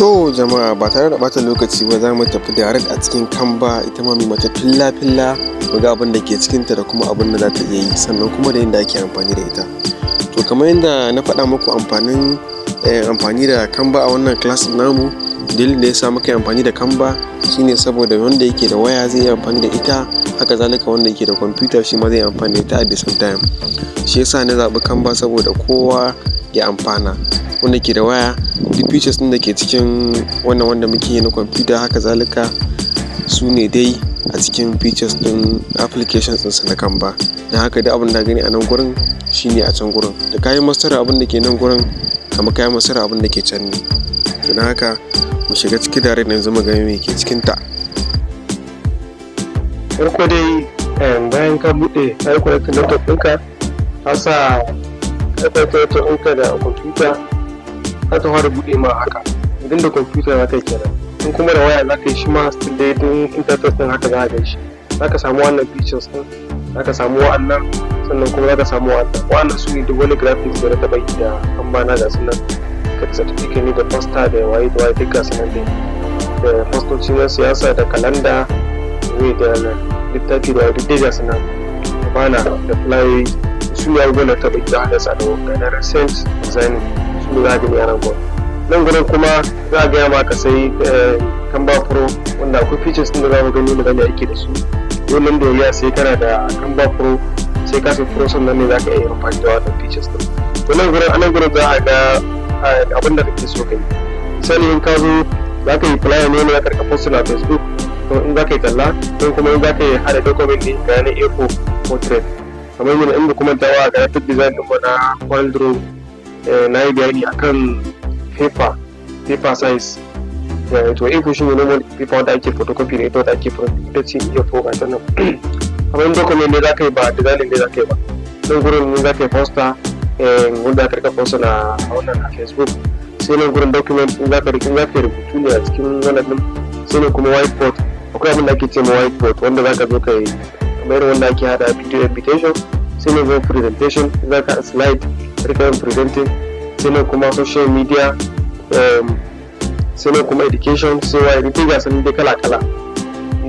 To jama'a, ba tare da ɓata lokaci ba za mu tafi direct a cikin Canva, ita ma mai mata filla-filla mu ga abin da ke cikinta da kuma abin da za ta iya yi, sannan kuma da yadda ake amfani da ita. To kamar yadda na faɗa muku amfani da Canva a wannan class namu, dalilin da ya sa muka yi amfani da Canva shine saboda wanda yake da waya zai yi amfani da ita, haka zalika wanda yake da kwamfuta shi ma zai yi amfani da ita at the same time. Shi yasa na zaɓi Canva saboda kowa ya amfana. Wanda ke da waya, duk features ɗin da ke cikin wannan wanda muke yi na kwamfuta, haka zalika su ne dai a cikin features ɗin applications ɗinsa na Canva. Don haka duk abin da gani a nan gurin shine a can gurin. Da kayan master abin da ke nan gurin kamar kayan master abin da ke can ne. To don haka mu shiga ciki direct na yanzu mu ga me ke cikin ta. Farko dai bayan ka buɗe ka yi connecting laptop ɗinka, ka sa laptop ɗinka da kwamfuta, za ta fara buɗe ma haka. Idan da kwamfuta za ka yi kenan, in kuma da waya za ka yi shi ma still dai din interface ɗin haka za ka gan shi. Za ka samu wannan features ɗin, za ka samu wa'annan, sannan kuma za ka samu wa'annan su ne duk wani graphics da na taɓa yi da Canva na gasu nan. Ka certificate ne da poster da waye duk gasu nan dai. Da postoci na siyasa da kalanda da littafi da duk dai gasu nan. Da bana da flyoyi su ne abubuwan da taɓa yi da haɗa da na recent designing su ne za a gani a nan gurin. Nan gurin kuma za a gaya ma ka sai Canva Pro, wanda akwai features ɗin da za mu gani da zan aiki da su. Wannan da ya sai kana da Canva Pro, sai ka sai Pro sannan ne za ka iya amfani da wannan features ɗin. To nan gurin za a ga abin da kake so ka yi. Misali in ka zo za ka yi flyer ne za ka rika post na Facebook, to in za ka yi talla, don kuma in za ka yi haɗa document ne ga yanar A4 portrait. Kamar yadda in da kuma tawa ga graphic design ɗin na Waldro, na yi bayani akan paper size. To A4 shi ne normal paper wanda ake photocopy da ita wanda ake print, ita ce A4 ga ta nan. Kamar in document ne za ka yi ba design ne za ka yi ba. Nan gurin ne za ka yi poster wanda aka rika post na wannan a Facebook. Sai nan gurin document in za ka yi rubutu ne a cikin wannan din. Sai ne kuma whiteboard, akwai abin da ake ce ma whiteboard wanda za ka zo ka yi kamar wanda ake hada video invitation. Sai ne kuma presentation, za ka slide rika yin presenting. Sai ne kuma social media, sai ne kuma education, sai wa duk ga sanin dai kala-kala.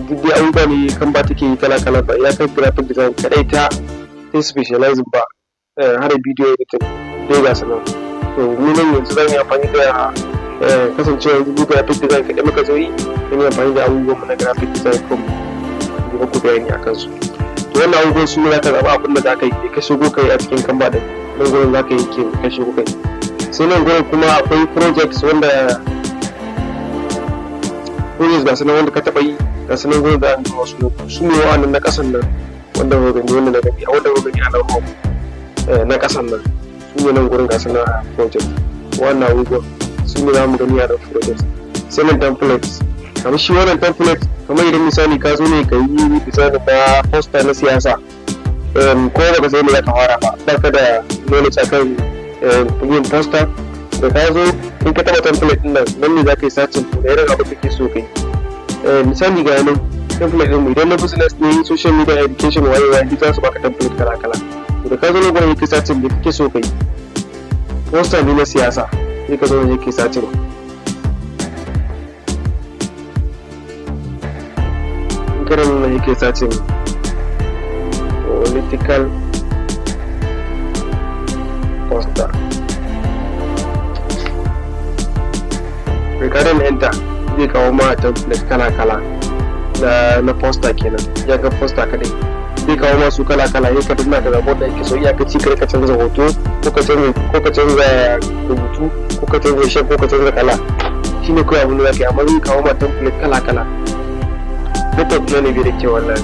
Duk dai abubuwa ne Canva take yi kala-kala, ba ya kai graphic design kadai ta specializing ba, har video editing dai ga sanin. To ni nan yanzu zan yi amfani da kasancewa yanzu graphic design kadai muka zo yi, zan yi amfani da abubuwan mu na graphic design kuma yi muku bayani a kansu. To wannan abubuwan su ne za ka zaɓa abin da za ka yi ka shigo kai a cikin Canva din. Nan gurin za ka yi ka shigo kai. Sai nan gurin kuma akwai projects wanda ga sanan wanda ka taɓa yi, ga sanan gurin da an yi wasu su ne wa'annan na ƙasan nan wanda ba gani wanda na gani a wanda ba gani a nan home na ƙasan nan su ne nan gurin ga sanan a project. Wannan abubuwan su ne za mu gani a nan project. Sai nan templates, kamar shi wannan template, kamar idan misali ka zo ne ka yi design na poster na siyasa, ko ba ka sai ne ya ka fara ba ka da knowledge akan yin poster, da ka zo in ka taɓa template ɗin nan ne za ka yi searching da irin abin da ke so kai. Misali ga yanan template ɗin idan na business ne, social media, education, waye duk za su baka template kala-kala. Da ka zo ne gurin yake searching da kake so kai. Poster ne na siyasa, sai ka zo ne yake searching. In ka nan ne yake searching political poster. Recurrent enter zai kawo ma template kala-kala na poster kenan. Ya ga poster kadai zai kawo ma su kala-kala, ya ka dinga da rabon da yake so, iyakaci kar ka canza hoto ko ka canza rubutu ko ka canza shape ko ka canza kala. Shine kawai abin da zaka yi, amma zai kawo ma template kala-kala. Laptop ne bai da kyau wallahi.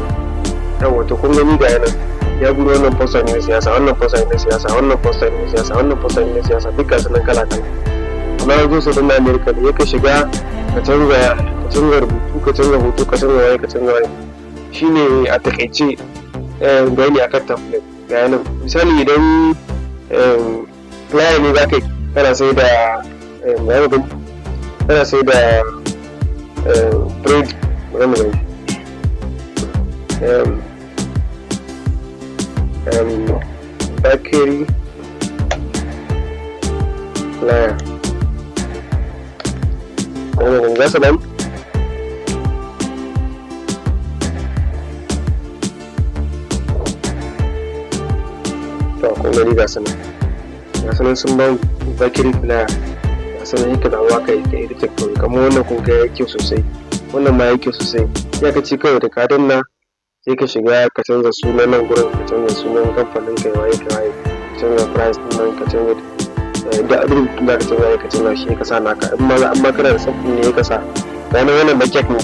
Yawa to kun gani ga yanan ya gudu wannan poster ne na siyasa, wannan poster ne na siyasa, wannan poster ne na siyasa, wannan poster ne na siyasa, duk gasu nan kala-kala. Amma yanzu su na America ne ka shiga ka canza rubutu, ka canza hoto, ka canza waye, ka canza waye. Shine a takaice bayani akan template ga yanan. Misali idan flyer ne za ka yi, kana sai da bread, bakery flyer. ga su nan. To kun gani ga su nan sun ba bakiri flyer ga su nan yake da waka yake editing kawai kamar wannan kun ga yake sosai, wannan ma yake sosai. Ya ka ci kawai da ka danna sai ka shiga ka canza sunan nan gurin, ka canza sunan kamfanin ka waye ka canza price din nan, ka canza da abin da ka canza shi ka sa naka. amma kana da sabon ne ka sa gane wannan bucket ne,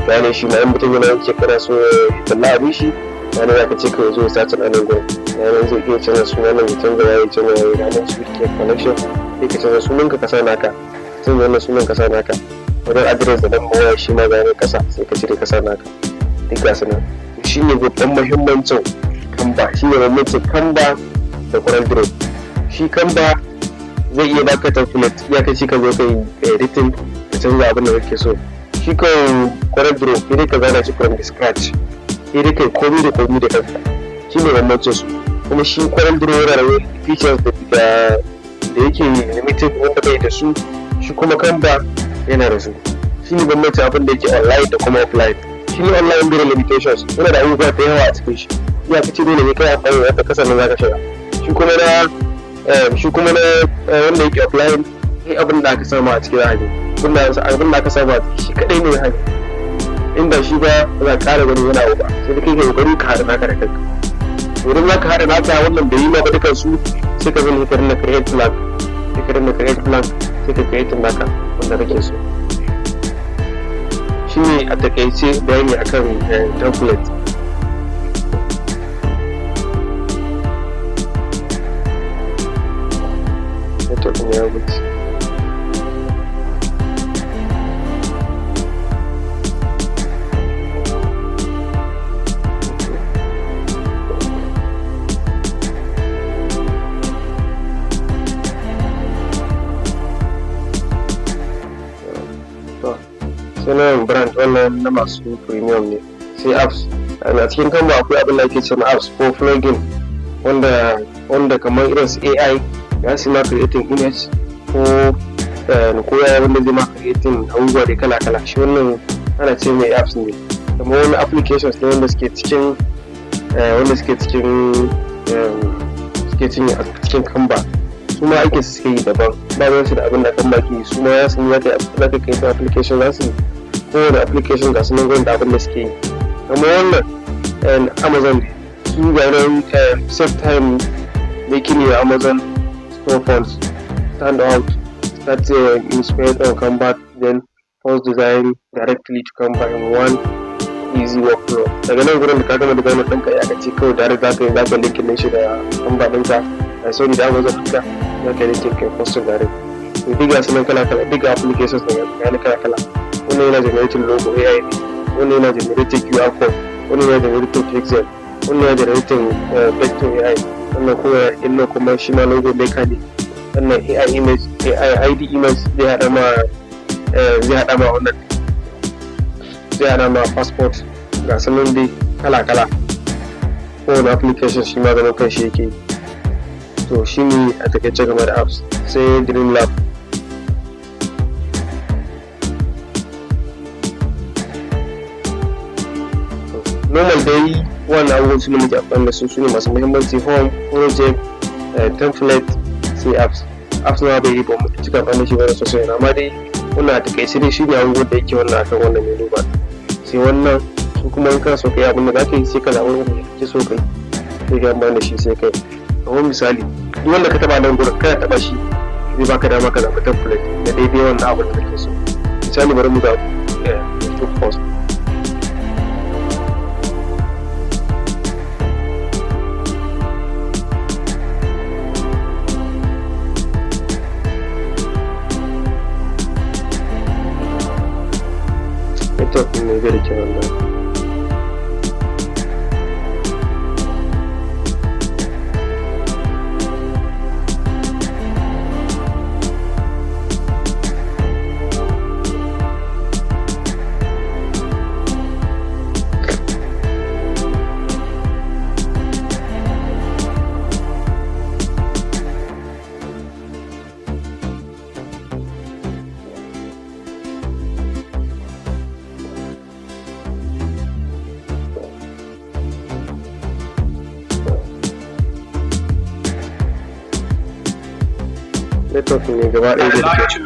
gane shi ma in mutum yana yake kana so ya talla abin shi gane za ka ce ka zo sa tana nan gurin, gane zai iya canza sunan nan ya canza waye gane su ke connection sai ka canza sunan ka sa naka, canza wannan sunan ka sa naka, wajen address da nan waya shi ma gane kasa sai ka cire ka sa naka. Duk ga su nan shi ne babban muhimmancin Canva, shi ne bambancin Canva da CorelDRAW. Shi Canva zai iya baka template ya kai shi ka zo ka yi editing ka canza abin da kake so. Shi kan CorelDRAW sai dai ka zana shi from scratch, sai dai kai komi da kanka, shi ne bambancin su. Kuma shi CorelDRAW yana da features da yake limited wanda bai da su, shi kuma Canva yana da su. Shi ne bambancin abin da yake online da kuma offline. Shi ne online bai da limitations, yana da abubuwa da yawa a cikin shi, ya fi ce dole ne kai amfani da wata kasar nan za ka shiga. Shi kuma na wanda yake offline sai abin da aka samu a cikin hali, abin da aka samu a ciki shi kadai ne hali, inda shi ba za ka kara gani yana ba, sai da kai ka kokari ka haɗa naka da kanka. Idan za ka haɗa naka wannan bai yi ma ba dukan su sai ka zo ne ka rinna create plan, sai ka create naka wanda kake so. Shi ne a takaice bayani akan template. Ya wuce. Sunan brand wannan na masu premium ne. Sai apps, a cikin Canva akwai abin da ake cewa apps ko plugin wanda kamar irin su AI ya su ma creating image ko ya wanda zai ma creating abubuwa da kala-kala. Shi wannan ana ce mai apps ne, kamar wani applications ne wanda suke cikin Canva, su ma aikin su suke yi daban, ba ruwan su da abin da Canva ke yi. Su ma ya san za ka kai ta application za su kowane application ga su nan gurin da abin da suke yi. Kamar wannan Amazon su ga nan save time making your Amazon storefronts stand out, start inspired on Canva, then post design directly to Canva in one easy workflow. Daga nan gurin da ka gama design ɗinka ya ka ce kawai direct za ka linkin shi da Canva ɗinka, sorry da Amazon ɗinka za ka linkin kai post direct. To diga su nan kala-kala, diga applications da ya kala-kala. Wannan yana generating logo AI ne, wannan yana generating QR code, wannan yana generating pixel, wannan yana generating vector AI, wannan kuma shi ma logo maker ne. Wannan AI image, AI ID image zai haɗa ma wannan, zai haɗa ma passport, ga sanin dai kala-kala. Kowane application shi ma zama kan shi yake. To shi ne a takaice game da apps. Sai Dreamlab. Normal dai wannan abubuwan su ne muke amfani da su ne masu muhimmanci: home, project, template, sai apps. Apps na bai yi ba mu cika amfani da shi ba sosai, amma dai wannan a takaice dai shi ne abubuwan da yake wannan akan wannan menu bar. Sai wannan su kuma in kana so kai abin da za ka yi sai ka zaɓi wanda kake so kai, sai ka amfani da shi sai kai. Kamar misali duk wanda ka taɓa nan gurin kana taɓa shi zai baka dama ka zaɓi template da daidai wannan abin da kake so. Misali bari mu zaɓi Facebook post. Network ne bai da kyau wannan. network ne gaba ɗaya da ke.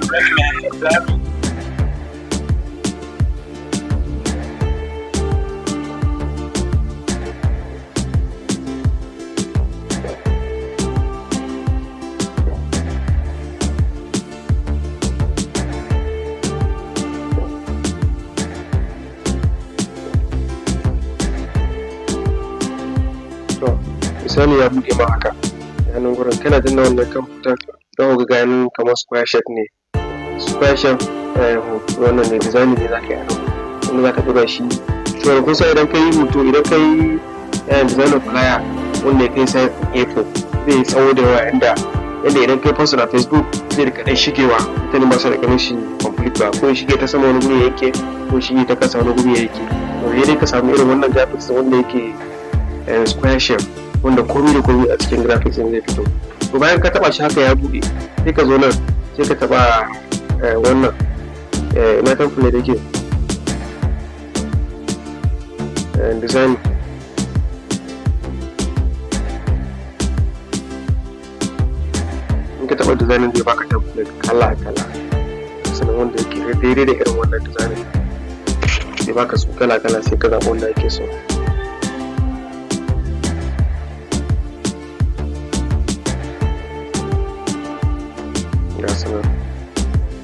Misali ya buɗe ma haka yanan gurin kana danna wannan kamfutan don ga ganin kamar square shape ne. Square shape wannan ne design ne za ka yi wanda za ka ɗora shi. To kun san idan ka yi hoto, idan ka yi design of flyer wanda ya kai size A4 zai tsawo da yawa yanda idan ka yi post a Facebook zai rika ɗan shigewa, mutane ba su da ganin shi complete ba, ko shige ta sama wani guri yake ko shige ta kasa wani guri yake. To dai ka samu irin wannan graphics wanda yake square shape wanda komai da komai a cikin graphics zai fito. To bayan ka taba shi haka ya bude, sai ka zo nan sai ka taba wannan ina template da yake design. In ka taba design zai baka template kala sannan wanda yake daidai da irin wannan design zai baka su kala sai ka zaɓa wanda ake so.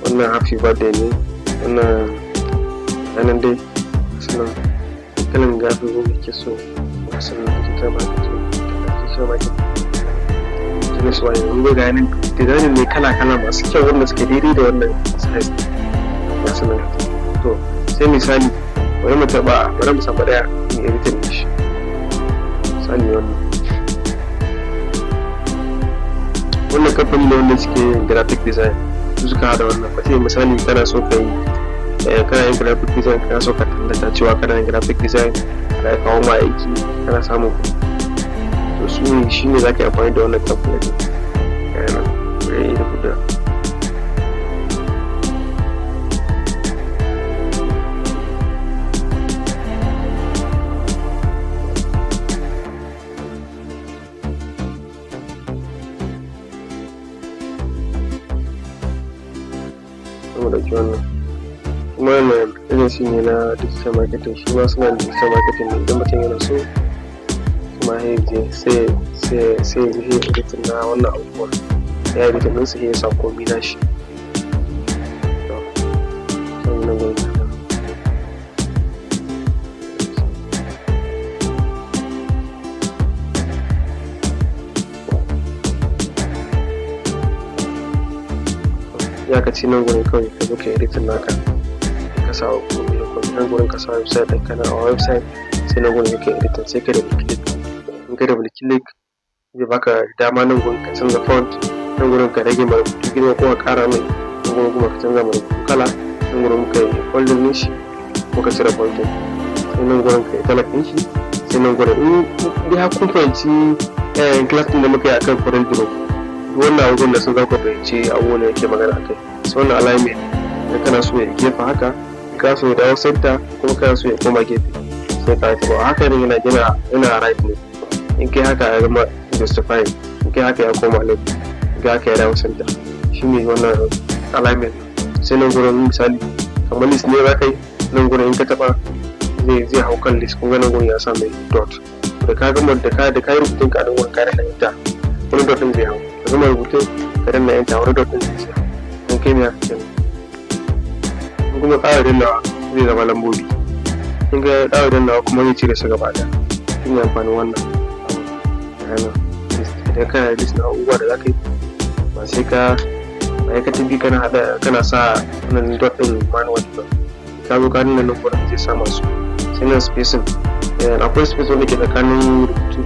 Wannan happy birthday ne, wannan ranar dai suna kalan gafi wanda ke so wasu digital marketing jini su waye wani ga yanin design ne kala masu kyau wanda suke daidai da wannan size masu nan. To sai misali bari mu saba daya mai editing da shi. Misali wannan kamfani ne wanda suke graphic design su suka hada wannan. Sai misali kana so ka yi kana yin graphic design, kana so ka tallata cewa kana yin graphic design, ka kawo ma aiki kana samun kuɗi, to shi ne za ka yi amfani da wannan template ɗin da guda. ɗauki wannan kuma wannan agency ne na digital marketing, shi ma suna digital marketing ne. Idan mutum yana so kuma ya je sai ya yi editing na wannan abubuwa, ya yi editing ɗinsa sai ya sa komai na shi. Ya ka ci nan gurin kawai ka zo ka yi editing naka, ka sa komai da komai. Nan gurin ka sa website ɗin kana a website, sai nan gurin ka yi editing, sai ka double click. In ka double click zai baka dama nan gurin ka canza font, nan gurin ka rage ma rubutu girma ko ka ƙara mai, nan gurin kuma ka canza ma rubutu kala, nan gurin ka yi folding ɗin shi ko ka cire folding, sai nan gurin ka yi talak ɗin shi, sai nan gurin in dai har kun fahimci class ɗin da muka yi akan Corel Draw, wannan abubuwan da sun za ku fahimci abubuwan da yake magana akai. Sai wannan alignment da kana so ya gefe haka, ka so ya dawo center kuma kana so ya koma gefe, sai ka yi haka ne yana right ne. In kai haka ya zama justifying, in kai haka ya koma left, in kai haka ya dawo center. Shi ne wannan alignment. Sai nan gurin misali kamar list ne za ka yi, nan gurin in ka taɓa zai hau kan list, kun ga nan gurin ya sa mai dot. Da ka gama da ka yi rubutun ka nan gurin ka da enter, wani dot ɗin zai hau. Ka gama rubutun ka danna enter, wani dot ɗin zai hau. In kai ne haka kenan. In kuma ƙara dannawa zai zama lambobi, in ga ƙara dannawa kuma zai cire su gaba ɗaya. Shi ne amfanin wannan. Idan kana da list na abubuwa da za ka yi, ba sai ka tafi kana sa wannan dot ɗin manual ba. Ka zo ka nuna nan gurin zai sa masu. Sai nan spacing, akwai space wanda ke tsakanin rubutu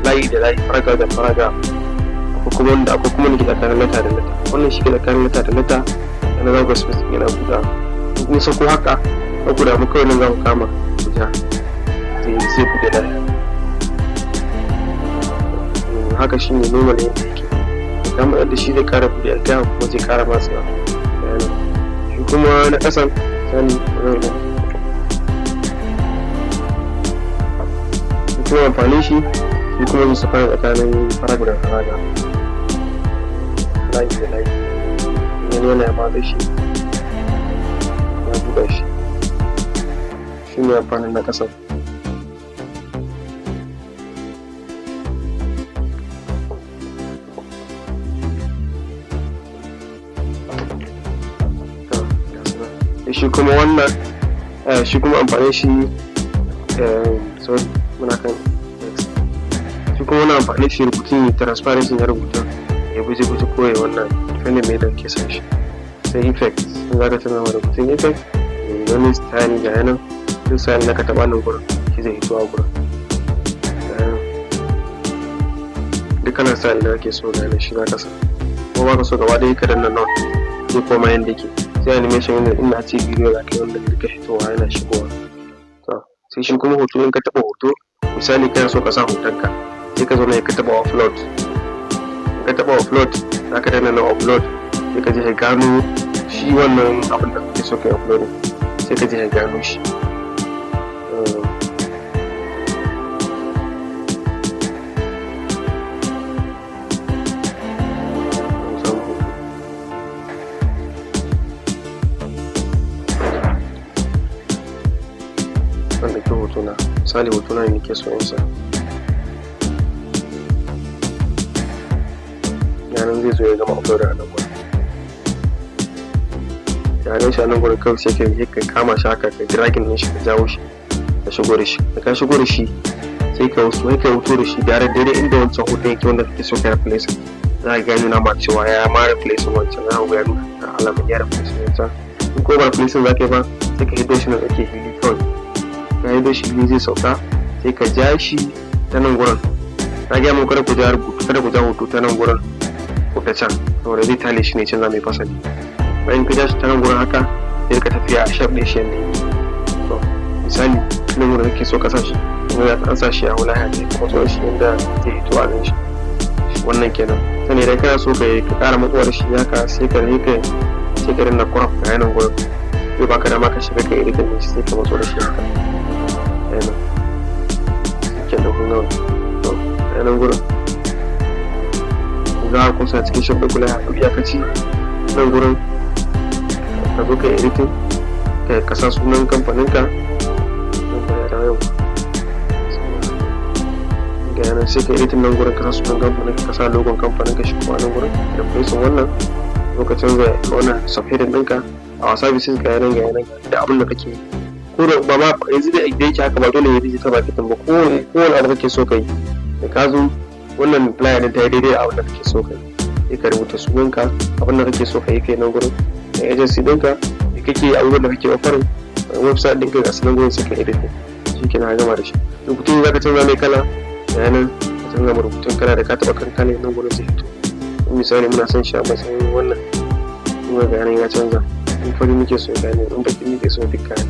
layi da layi, paragraph da paragraph. Akwai kuma wanda ke tsakanin letter da letter. Wannan shi ke tsakanin letter da letter, yana za ku space yana buɗa. In kun sako haka, ka guda mu kawai nan za ku kama ku ja, zai buɗe layi. Haka shi ne normal yadda yake. Kamar yadda shi zai ƙara buɗe alƙaya kuma zai ƙara matsewa. Shi kuma na ƙasan sani kuma amfani shi kuma zai saka tsakanin paragraph da paragraph, layi da layi. gani yana ya matsa shi ya buɗa shi. Shi ne amfanin na ƙasa. Shi kuma wannan shi kuma amfanin shi sorry muna kan shi kuma wannan amfanin shi rubutun transparency na rubutun ya guje ko ya wannan depending me da ke san shi. Sai effect in za ka canza wa rubutun effect wani style ga yanan duk style na ka taɓa nan gurin shi zai hito a gurin duk kalan style da kake so ga yanan shi za ka sa ko ba ka so gaba ɗaya ka danna nan zai koma yanda yake. Sai animation yana ina ce bidiyo za ka yi wanda duka fitowa yana shigowa. To sai shi kuma hoto in ka taɓa hoto misali kana so ka sa hotonka sai ka zo ne ka taɓa upload. In ka taɓa upload za ka danna na upload sai ka je ka gano shi wannan abin da kake so ka yi upload sai ka je ka gano shi. Wanda ke hotuna misali hotuna ne ke so in sa yanan zai zo ya gama upload a nan gurin yanan shi a nan gurin kawai sai ka kama shi haka ka dragging din shi ka jawo shi ka shigo da shi da ka shigo da shi sai ka hoto da shi daidai inda wancan hoton yake wanda kake so ka replace za ka gani na ma cewa ya ma replace wancan za ka ga nuna alamun ya replace wancan in ko ba replace za ka yi ba sai ka hiddo shi na tsake hili kawai ka hiddo shi hili zai sauka sai ka ja shi ta nan gurin na gaya mun kada ku ja rubutu kada ku ja hoto ta nan gurin ko ta can saboda zai tale shi ne can za mu yi fasali bayan ka ja shi ta nan gurin haka sai ka tafiya a shape ɗin shi yanda yake. To misali nan gurin kake so ka sa shi kuma ya an sa shi a wulaya ne kuma so shi inda zai hito a gan shi wannan kenan. Sannan idan kana so ka ƙara matsuwar shi haka sai ka rinna crop ka yanan gurin zai baka dama ka shiga ka editing din shi sai ka matso da shi haka yanan kenan kun gama. To yanan gurin za a kusa cikin shape ɗin ya iyakaci nan gurin ka zo ka yi editing ka sa sunan kamfaninka ga yanan sai ka editing nan gurin ka sa sunan kamfaninka ka sa logon kamfaninka shi kuma nan gurin da place wannan lokacin da wannan subheading ɗinka a services ga yanan da abin da kake ko da ba ma yanzu da yake haka ba dole ya digital marketing ba kowane abu kake so ka yi da ka zo wannan flyer din ta yi daidai a abin da kake so ka yi sai ka rubuta sunanka abin da kake so ka yi kai nan gurin da agency ɗinka da kake abubuwan da kake offering website ɗinka ga su nan gurin sai ka edit shi kenan gama da shi. Rubutun za ka canza mai kala da yanan ka canza mai rubutun kala da ka taɓa kankane nan gurin zai fito. Misali muna son shi a matsayin wannan kuma ga yanan ya canza in fari muke so gane in baki muke so duk kayan